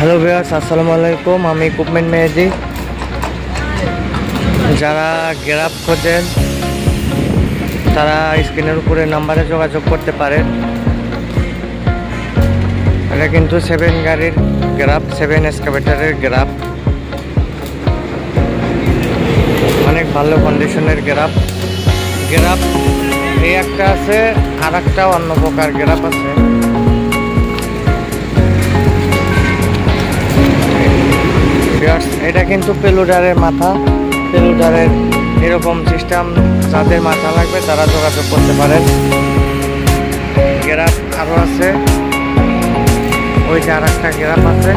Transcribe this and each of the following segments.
Hello viewers, আসসালামু আলাইকুম। আমি ইকুইপমেন্ট মেহেদি। যারা গ্যারাপ খোঁজেন তারা স্ক্রিনের উপরে নাম্বারে যোগাযোগ করতে পারেন। এটা কিন্তু 7 গাড়ির গ্যারাপ, 7 এক্সকাভেটরের গ্যারাপ, অনেক ভালো কন্ডিশনের গ্যারাপ। এই একটা আছে, আর একটা অন্য প্রকার গ্যারাপ আছে। এটা কিন্তু পেলোডারের মাথা, পেলোডারের এরকম সিস্টেম। যাদের মাথা লাগবে তারা যোগাযোগ করতে পারেন। গ্যারাপ আরও আছে, ওই যে আর একটা গ্যারাপ আছে।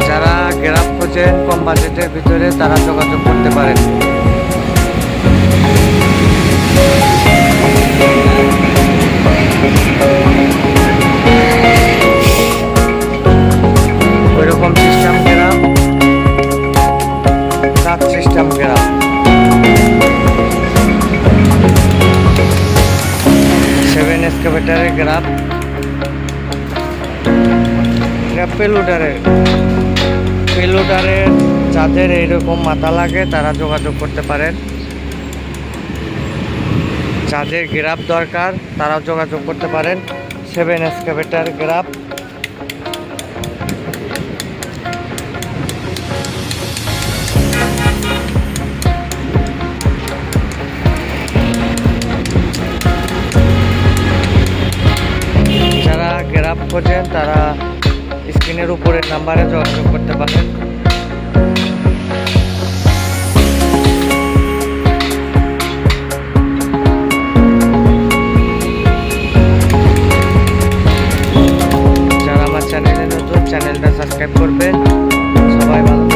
যারা গ্যারাপ খোঁজেন কম বাজেটের ভিতরে তারা যোগাযোগ করতে পারেন। ওইরকম সিস্টেম গ্যারাপ, সাত সিস্টেম গ্যারাপ, 7 এক্সকাভেটরের গ্যারাপ। পেলোডারের যাদের এইরকম মাথা লাগে তারা যোগাযোগ করতে পারেন। যাদের গ্যারাপ দরকার তারা যোগাযোগ করতে পারেন। 7 এক্সকাভেটর গ্যারাপ। যারা গ্যারাপ খোঁজেন তারা স্ক্রিনের উপরে নাম্বারে যোগাযোগ করতে পারেন। যারা আমার চ্যানেলে নতুন, চ্যানেলটা সাবস্ক্রাইব করবেন। সবাই ভালো